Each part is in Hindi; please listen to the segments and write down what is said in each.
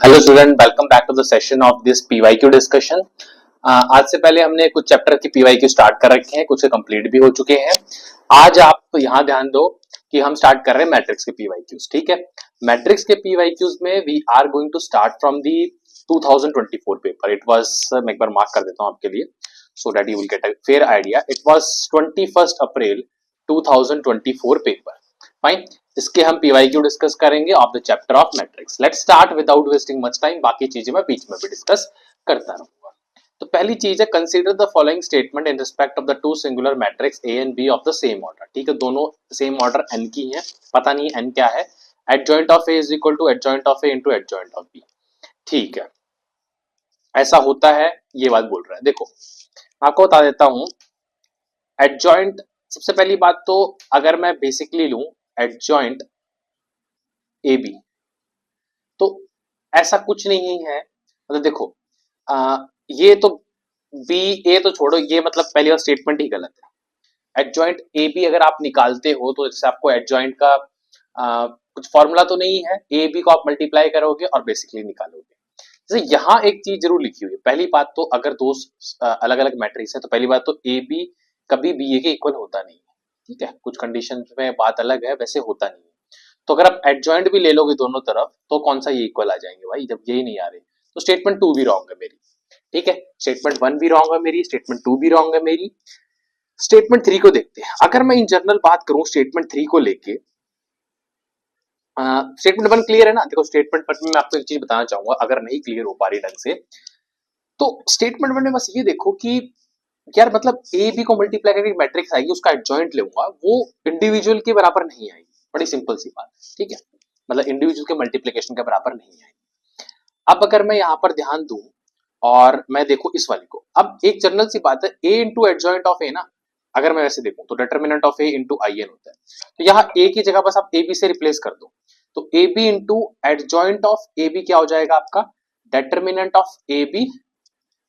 Hello student, welcome back to the session of this PYQ discussion. आज से पहले हमने कुछ चैप्टर की पीवाईक्यू स्टार्ट कर रखे हैं, कुछ कंप्लीट भी हो चुके हैं। आज आप यहाँ ध्यान दो कि हम स्टार्ट कर रहे हैं मैट्रिक्स के पीवाईक्यूज। ठीक है, मैट्रिक्स के पीवाईक्यूज में we are going to start from the 2024 paper. It was, मैं एक बार मार्क कर देता हूँ आपके लिए so that you will get a fair idea. It was 21 April 2024 paper. Fine, इसके हम पीवाईक्यू डिस्कस करेंगे of the chapter of matrix. Let's start without wasting much time. बाकी चीजें मैं बीच में भी डिस्कस करता रहूंगा। तो पहली चीज है, consider the following statement in respect of the two singular matrix A and B of the same order. ठीक है, दोनों सेम ऑर्डर एन की हैं, पता नहीं एन क्या है। Adjoint of A is equal to adjoint of A into adjoint of B. ठीक है, ऐसा होता है, ये बात बोल रहा है। देखो, आपको बता देता हूं एडजॉइंट। सबसे पहली बात तो अगर मैं बेसिकली लूं एडजॉइंट ए बी, तो ऐसा कुछ नहीं है। मतलब देखो, ये तो बी ए तो छोड़ो, ये मतलब पहली बार स्टेटमेंट ही गलत है। एडजॉइंट ए बी अगर आप निकालते हो तो जैसे आपको एडजॉइंट का कुछ फॉर्मूला तो नहीं है, ए बी को आप मल्टीप्लाई करोगे और बेसिकली निकालोगे। जैसे यहाँ एक चीज जरूर लिखी हुई है। पहली बात तो अगर दो अलग अलग मैट्रिक्स है तो पहली बात तो ए बी कभी बी ए के इक्वल होता नहीं है। ठीक है, कुछ कंडीशन में बात अलग है, वैसे होता नहीं है। तो अगर आप एडजॉइंट भी ले लोगे दोनों तरफ तो कौन सा ये इक्वल आ जाएंगे भाई, जब यही नहीं आ रहे। तो स्टेटमेंट 2 भी रॉन्ग है मेरी। ठीक है, स्टेटमेंट 1 भी रॉन्ग है मेरी, स्टेटमेंट 2 भी रॉन्ग है मेरी। स्टेटमेंट 3 को देखते हैं। अगर मैं इन जनरल बात करूं स्टेटमेंट 3 को लेके, स्टेटमेंट 1 क्लियर है ना। देखो, स्टेटमेंट 1 में मैं आपको एक चीज बताना चाहूंगा, अगर नहीं क्लियर हो पा रही ढंग से तो स्टेटमेंट 1 में बस ये देखो कि यार मतलब ए बी को मल्टीप्लाई करके मैट्रिक्स आएगी, उसका एडजॉइंट लूंगा, वो इंडिविजुअल के बराबर नहीं आएगी। बड़ी सिंपल सी बात। ठीक है, मतलब इंडिविजुअल के मल्टीप्लिकेशन के बराबर नहीं आएगी। अब अगर मैं यहां पर ध्यान दूं और मैं देखूं इस वाली को, अब एक जनरल सी बात है, A into adjoint of A ना। अगर मैं वैसे देखूं तो determinant of A into I N होता है। तो यहाँ ए की जगह बस आप ए बी से रिप्लेस कर दो, तो A B into adjoint of A B क्या हो जाएगा आपका, determinant of A B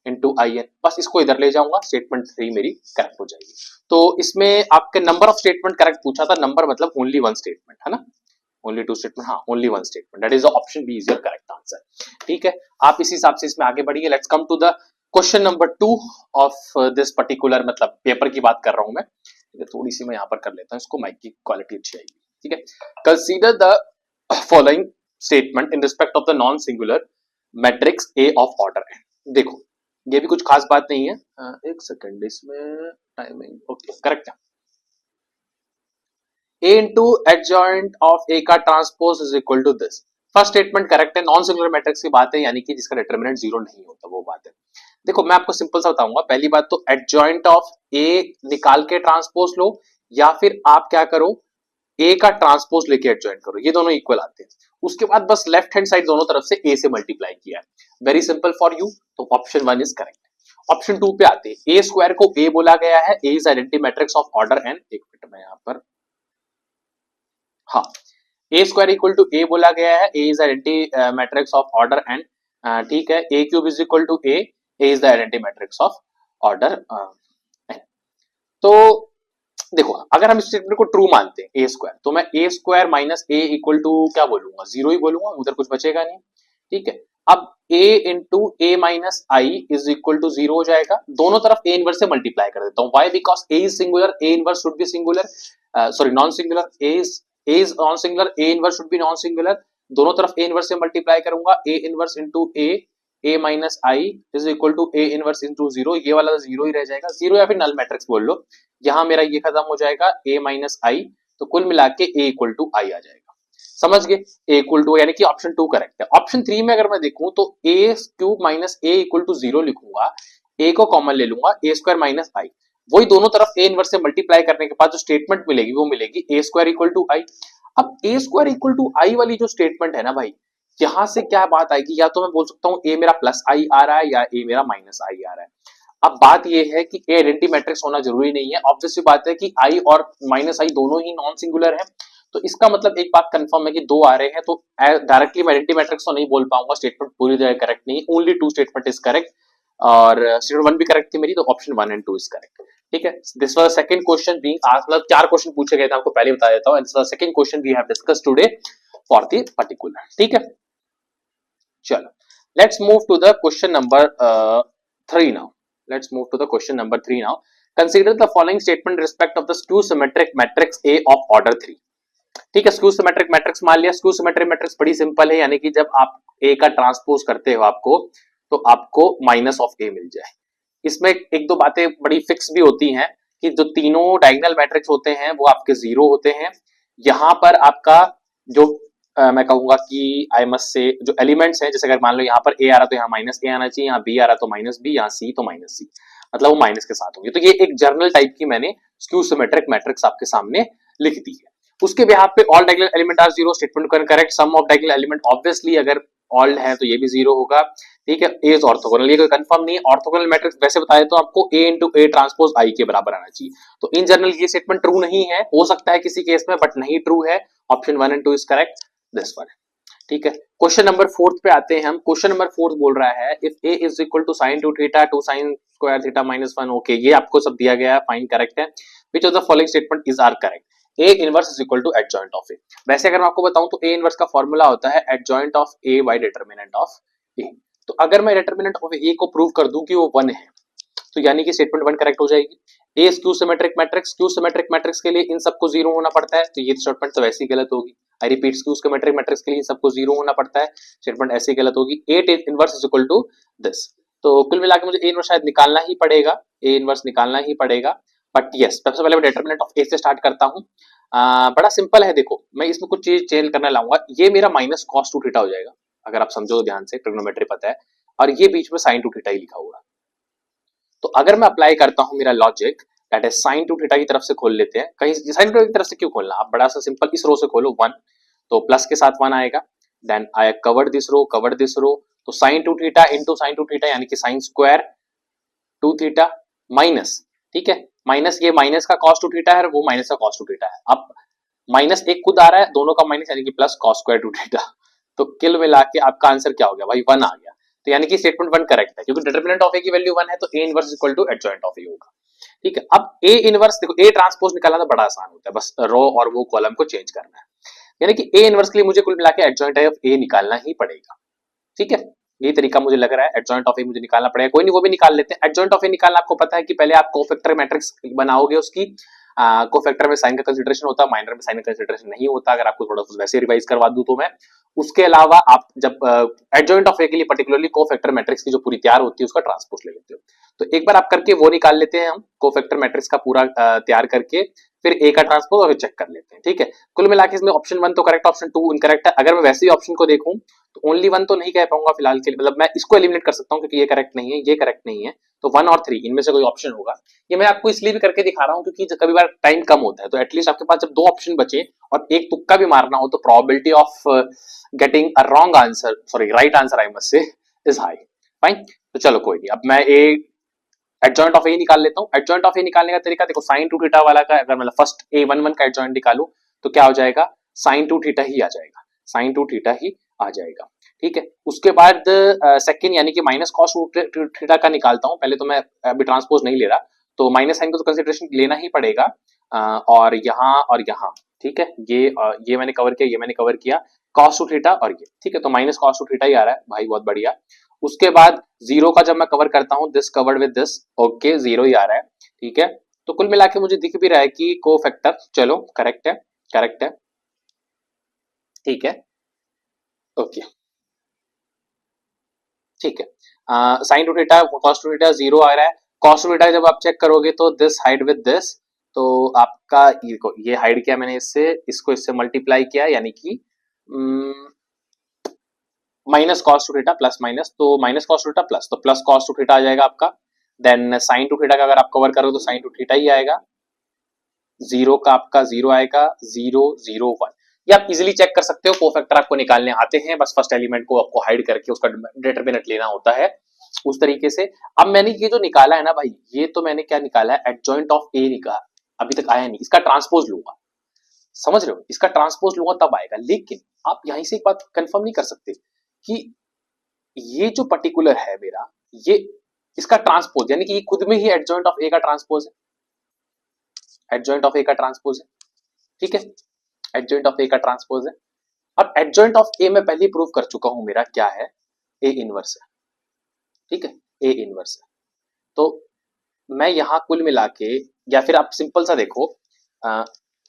into I N. बस इसको इधर ले जाऊंगा, स्टेटमेंट 3 मेरी करेक्ट हो जाएगी। तो इसमें आपके नंबर ऑफ स्टेटमेंट करेक्ट पूछा था, नंबर मतलब ओनली वन स्टेटमेंट है ना, ओनली टू स्टेटमेंट, हाँ only one statement, that is option B is your correct answer. ठीक है, आप इसी हिसाब से इसमें आगे बढ़िए। Let's come to the question number 2 of this particular, मतलब पेपर की बात कर रहा हूं मैं। थोड़ी सी मैं यहां पर कर लेता हूं इसको, माइक की क्वालिटी अच्छी आएगी। ठीक है, consider the following statement in respect of the non singular matrix A of order N. देखो, ये भी कुछ खास बात नहीं है। एक सेकंड, इसमें टाइमिंग ओके करेक्ट है। A into adjoint of A का transpose is equal to this. First statement correct है, नॉन सिंगुलर मैट्रिक्स की बात है, यानी कि जिसका डिटरमिनेंट जीरो नहीं होता, वो बात है। देखो, मैं आपको सिंपल सा बताऊंगा। पहली बात तो एडजॉइंट ऑफ ए निकाल के ट्रांसपोज लो, या फिर आप क्या करो, ए का ट्रांसपोज लेके एडजॉइंट करो, ये दोनों इक्वल आते हैं। उसके बाद बस लेफ्ट हैंड साइड दोनों तरफ से ए से मल्टीप्लाई किया है, वेरी सिंपल फॉर यू। तो ऑप्शन 1 इज करेक्ट। ऑप्शन 2 पे आते हैं। ए स्क्वायर को ए बोला गया है, A is identity matrix of order n. एक मिनट में यहां पर, हाँ, A square equal to A बोला गया है, A is identity matrix of order n. ठीक है, A cube is equal to A is the identity matrix of order n. तो देखो, अगर हम इस स्टेटमेंट को ट्रू मानते हैं ए स्क्वायर, तो मैं A square minus A equal to क्या बोलूंगा, जीरो ही बोलूंगा, उधर कुछ बचेगा नहीं। ठीक है, अब a into A minus I is equal to zero हो जाएगा। दोनों तरफ a इनवर्स से मल्टीप्लाई कर देता हूं। Why, because a is singular, a inverse should be singular, sorry non singular, a is non singular, a inverse should be non singular. दोनों तरफ a इनवर्स से मल्टीप्लाई करूंगा, a inverse into a minus I is equal to a inverse into zero. ये वाला जीरो ही रह जाएगा, जीरो या फिर नल मैट्रिक्स बोल लो। यहां मेरा ये खत्म हो जाएगा, a माइनस आई, तो कुल मिला के a इक्वल टू आई आ जाएगा। समझ गए, ए इक्वल टू, यानी कि ऑप्शन 2 करेक्ट है। ऑप्शन 3 में अगर मैं देखूं तो A cube minus A equal to zero लिखूंगा, ए को कॉमन ले लूंगा, ए स्क्वायर माइनस आई, वही दोनों तरफ ए इनवर्स से मल्टीप्लाई करने के बाद जो स्टेटमेंट मिलेगी वो मिलेगी ए स्क्वायर इक्वल टू आई। अब ए स्क्वायर इक्वल टू आई वाली जो स्टेटमेंट है ना भाई, यहां से क्या बात आएगी, या तो मैं बोल सकता हूं ए मेरा प्लस आई आ रहा है या ए मेरा माइनस आई आ रहा है। अब बात यह है कि ए आइडेंटिटी मैट्रिक्स होना जरूरी नहीं है। ऑब्वियस बात है कि आई और माइनस आई दोनों ही नॉन सिंगुलर है, तो इसका मतलब एक बात कंफर्म है कि दो आ रहे हैं, तो डायरेक्टली मैं आइडेंटिटी मैट्रिक्स तो नहीं बोल पाऊंगा, स्टेटमेंट पूरी तरह करेक्ट नहीं है, ओनली 2 स्टेटमेंट इज करेक्ट, और स्टेटमेंट 1 भी करेक्ट थी मेरी, तो ऑप्शन 1 एंड 2 इज करेक्ट। ठीक है, this was the second question being asked, मतलब 4 क्वेश्चन पूछे गए थे, आपको पहले बता देता हूं, and this was the second question we have discussed today for the particular. ठीक है, चलो let's move to the question number 3 now. Let's move to the question number 3 now. Consider the following statement in respect of the skew symmetric matrix A of order 3. ठीक है, स्क्यू सिमेट्रिक मैट्रिक्स मान लिया. स्क्यू सिमेट्रिक मैट्रिक्स बड़ी सिंपल है, यानी कि जब आप ए का ट्रांसपोज करते हो आपको, तो आपको माइनस ऑफ ए मिल जाए. इसमें एक दो बातें बड़ी फिक्स भी होती हैं कि जो तीनों डायगोनल मैट्रिक्स होते हैं वो आपके जीरो होते हैं. यहां पर आपका जो मैं कहूंगा कि आई मस्ट से जो एलिमेंट्स हैं, जैसे अगर मान लो यहाँ पर ए आ रहा तो यहाँ माइनस ए आना चाहिए, यहाँ बी आ रहा तो माइनस बी, यहाँ सी तो माइनस सी, मतलब वो माइनस के साथ होंगे. तो ये एक जर्नल टाइप की मैंने स्क्यू सिमेट्रिक मैट्रिक्स आपके सामने लिख दी है. उसके बिहाफ पे all diagonal element are zero statement correct. Sum of diagonal element obviously अगर ऑल है तो ये भी जीरो होगा. ठीक है, ए इज ऑर्थोगोनल, ये कोई कंफर्म नहीं है. ऑर्थोगोनल मैट्रिक्स वैसे बताए तो आपको ए इंटू ए ट्रांसपोज आई के बराबर आना चाहिए. तो इन जनरल ये स्टेटमेंट ट्रू नहीं है, हो सकता है किसी केस में, बट नहीं ट्रू है. Option 1 and 2 is correct, this one. ठीक है, क्वेश्चन नंबर 4 पे आते हैं हम. क्वेश्चन नंबर 4 बोल रहा है if a is equal to sin 2 theta 2 sin square theta minus 1. Okay, ये आपको सब दिया गया है, फाइन, करेक्ट है. Which of the following statement is are correct. a inverse is equal to adjoint of a. वैसे अगर मैं आपको बताऊं तो a इनवर्स का फॉर्मूला होता है adjoint of a by determinant of a. तो अगर मैं डिटरमिनेंट ऑफ a को प्रूव कर दूं कि वो 1 है, तो यानी कि स्टेटमेंट 1 करेक्ट हो जाएगी. A skew symmetric matrix, skew symmetric matrix के लिए इन सबको जीरो होना पड़ता है, तो ये स्टेटमेंट तो वैसे ही गलत होगी. I repeat, skew symmetric matrix के लिए इन सबको जीरो होना पड़ता है, स्टेटमेंट ऐसे ही गलत होगी. A inverse is equal to this. तो कुल मिलाकर मुझे ए इनवर्स शायद निकालना ही पड़ेगा, ए इनवर्स निकालना ही पड़ेगा. बट यस, सबसे पहले मैं डिटरमिनेंट ऑफ ए से स्टार्ट करता हूँ. बड़ा सिंपल है, देखो मैं इसमें कुछ चीज चेंज करने लाऊंगा. ये मेरा माइनस कॉस 2 थीटा हो जाएगा, अगर आप समझो ध्यान से, ट्रिग्नोमेट्री पता है, और ये बीच में साइन 2 थीटा ही लिखा होगा. तो अगर मैं अप्लाई करता हूं मेरा logic, that is sine 2 theta की तरफ से खोल लेते हैं. कहीं साइन 2 की तरफ से क्यों खोलना, आप बड़ा सा सिंपल इस रो से खोलो 1, तो प्लस के साथ 1 आएगा. Then I covered this row, covered this row, तो sine 2 theta into sine 2 theta यानी कि साइन स्क्वायर 2 थीटा माइनस, ठीक है, माइनस ये माइनस का cos 2 थीटा है, वो माइनस का cos 2 थीटा है. अब माइनस एक खुद आ रहा है, दोनों का माइनस यानी कि प्लस cos स्क्वायर 2 थीटा. तो किल मिला के आपका आंसर क्या हो गया भाई, 1 आ गया. तो यानी कि स्टेटमेंट 1 करेक्ट है, क्योंकि डिटरमिनेंट ऑफ ए की वैल्यू 1 है, तो A inverse equal to adjoint of A होगा. ठीक है, अब ए इनवर्स देखो, ए ट्रांसपोज निकालना तो बड़ा आसान होता है, बस रो और वो कॉलम को चेंज करना है. यानी कि ए इनवर्स के लिए मुझे कुल मिला के एडजॉइंट ऑफ ए निकालना ही पड़ेगा. ठीक है, ये तरीका मुझे लग रहा है. एडजॉइंट ऑफ ए मुझे निकालना पड़ेगा, कोई नहीं वो भी निकाल लेते हैं. एडजॉइंट ऑफ ए निकालना आपको पता है कि पहले आप कोफैक्टर मैट्रिक्स बनाओगे, उसकी कोफैक्टर में साइन का कंसीडरेशन होता है, माइनर में साइन का कंसीडरेशन नहीं होता. अगर आपको थोड़ा सा वैसे रिवाइज करवा दूं तो मैं, उसके अलावा आप जब एडजॉइंट ऑफ ए के लिए पर्टिकुलरली कोफैक्टर मैट्रिक्स की जो पूरी तैयार होती है उसका ट्रांसपोज ले लेते हो. तो एक बार आप करके वो निकाल लेते हैं हम, कोफैक्टर मैट्रिक्स का पूरा तैयार करके, फिर ए का ट्रांसपोज और फिर चेक कर लेते हैं. ठीक है, कुल मिलाकर इसमें ऑप्शन 1 तो करेक्ट, ऑप्शन 2 इनकरेक्ट है. अगर मैं वैसे ही ऑप्शन को देखूं तो ओनली 1 तो नहीं कह पाऊंगा फिलहाल के लिए, मतलब मैं इसको एलिमिनेट कर सकता हूं क्योंकि ये करेक्ट नहीं है, ये करेक्ट नहीं है, तो 1 और 3 इनमें से कोई ऑप्शन होगा. ये मैं आपको इसलिए भी करके दिखा रहा हूं क्योंकि कभी बार टाइम कम होता है, तो एटलीस्ट आपके पास जब 2 ऑप्शन बचे और एक तुक्का भी मारना हो तो probability of getting a wrong answer, sorry right answer I must say, is high. Fine, तो चलो कोई नहीं. अब मैं एडजॉइंट ऑफ ए निकाल लेता हूं. एडजॉइंट ऑफ ए निकालने का तरीका देखो, साइन 2 थीटा वाला का अगर मतलब फर्स्ट a11 का एडजॉइंट निकालूं तो क्या हो जाएगा, साइन 2 थीटा ही आ जाएगा, साइन 2 थीटा ही आ जाएगा. ठीक है, उसके बाद सेकंड यानी कि माइनस कॉस 2 थीटा का निकालता हूं. पहले तो मैं अभी ट्रांसपोज नहीं ले रहा, तो माइनस साइन को तो कंसीडरेशन लेना ही पड़ेगा, और यहाँ. ठीक है, ये मैंने कवर किया, ये मैंने कवर किया, cos 2 थीटा और ये. ठीक है, तो माइनस cos 2 थीटा ही आ रहा है भाई, बहुत बढ़िया. उसके बाद जीरो का जब मैं कवर करता हूं, this covered with this, okay, zero ही आ रहा है. ठीक है, तो कुल मिला के मुझे दिख भी रहा है कि कोफैक्टर, चलो करेक्ट है, करेक्ट है. ठीक है, ओके, ठीक है. Sine 2 theta cos 2 theta zero आ रहा है. cos 2 थीटा जब आप चेक करोगे तो दिस हाइड विद दिस, तो आपका ये हाइड किया मैंने इससे, इसको इससे मल्टीप्लाई किया, यानी कि minus cos 2 theta plus minus, तो माइनस cos 2 थीटा प्लस, तो प्लस cos 2 थीटा आ जाएगा आपका. देन sin 2 थीटा का अगर आप कवर करो तो sin 2 थीटा ही आएगा. जीरो का आपका जीरो आएगा, 0 0 1. ये आप इजीली चेक कर सकते हो, कोफैक्टर आपको निकालने आते हैं, बस फर्स्ट एलिमेंट को आपको हाइड करके उसका डिटरमिनेंट लेना होता है उस तरीके से. अब मैंने ये जो निकाला है ना भाई, ये तो मैंने क्या निकाला है, एडजॉइंट ऑफ ए निकाला, अभी तक आया नहीं. इसका ट्रांसपोज लूंगा, समझ रहे हो, इसका ट्रांसपोज लूंगा तब आएगा. लेकिन आप यहीं से एक बात कंफर्म नहीं कर सकते कि ये जो पर्टिकुलर है मेरा, ये इसका ट्रांसपोज यानी कि ये खुद में ही एडजॉइंट ऑफ ए का ट्रांसपोज है, एडजॉइंट ऑफ ए का ट्रांसपोज है. ठीक है, एडजॉइंट ऑफ ए का ट्रांसपोज है. और एडजॉइंट ऑफ ए मैं पहले प्रूव कर चुका हूं, मेरा क्या है, ए इनवर्स है, ठीक है, ए इनवर्स है। तो मैं यहां कुल मिला के, या फिर आप सिंपल सा देखो,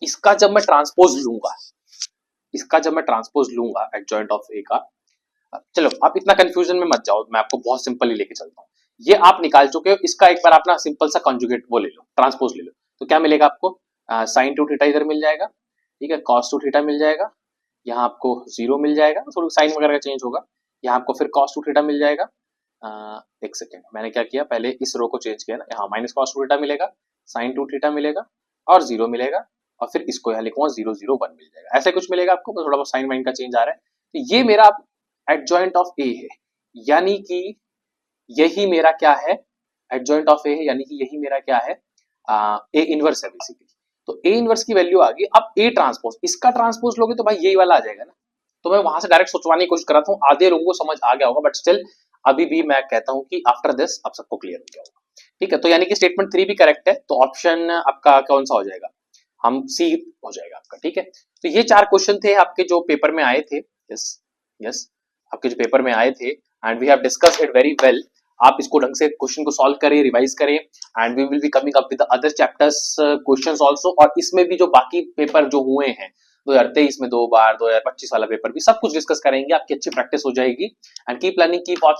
इसका जब मैं ट्रांसपोज लूंगा, इसका जब मैं ट्रांसपोज लूंगा एडजॉइंट ऑफ ए का, चलो आप इतना कंफ्यूजन में मत जाओ, मैं आपको बहुत सिंपल ही लेके चलता हूँ। ये आप निकाल चुके हो, इसका एक बार अपना सिंपल सा कॉन्जुगेट वो ले लो, ट्रांसपोज ले लो, तो क्या मिलेगा आपको, साइन टू थीटा इधर मिल जाएगा, ठीक है, कॉस टू थीटा मिल जाएगा, यहाँ आपको जीरो मिल जाएगा, थोड़ा साइन वगैरह का चेंज होगा, यहाँ आपको फिर कॉस टू थीटा मिल जाएगा। एक सेकेंड, मैंने क्या किया, पहले इस रो को चेंज किया ना, यहाँ माइनस कॉस टू थीटा मिलेगा, साइन टू थीटा मिलेगा और जीरो मिलेगा, और फिर इसको यहाँ लिखूंगा 0 0 1 मिल जाएगा, ऐसे कुछ मिलेगा आपको, थोड़ा बहुत साइन वाइन का चेंज आ रहा है। तो ये मेरा एडजॉइंट ऑफ ए है, यानी कि यही मेरा क्या है, एडजॉइंट ऑफ ए है, यानी कि यही मेरा क्या है, ए इनवर्स है बेसिकली। तो ए इनवर्स की वैल्यू आ गई। अब ए ट्रांसपोज, इसका ट्रांसपोज लोगे तो भाई यही वाला आ जाएगा ना। तो मैं वहां से डायरेक्ट सोचवाने की कोशिश कर रहा था, आधे लोगों को समझ आ गया होगा, बट स्टिल अभी भी मैं कहता हूं कि आफ्टर दिस आप सबको क्लियर हो गया होगा, ठीक है। तो यानी कि स्टेटमेंट 3 भी करेक्ट है, तो ऑप्शन आपका कौन सा हो जाएगा, हम सी हो जाएगा आपका, ठीक है। तो ये 4 क्वेश्चन थे आपके जो पेपर में आए थे, यस यस, आपके जो पेपर में आए थे, and we have discussed it very well. आप इसको ढंग से क्वेश्चन को सॉल्व करें, रिवाइज करें, and we will be coming up with other chapters questions also. और इसमें भी जो बाकी पेपर जो हुए हैं 2023 में 2 बार, 2025 वाला पेपर भी, सब कुछ डिस्कस करेंगे, आपकी अच्छी प्रैक्टिस हो जाएगी। And keep learning, keep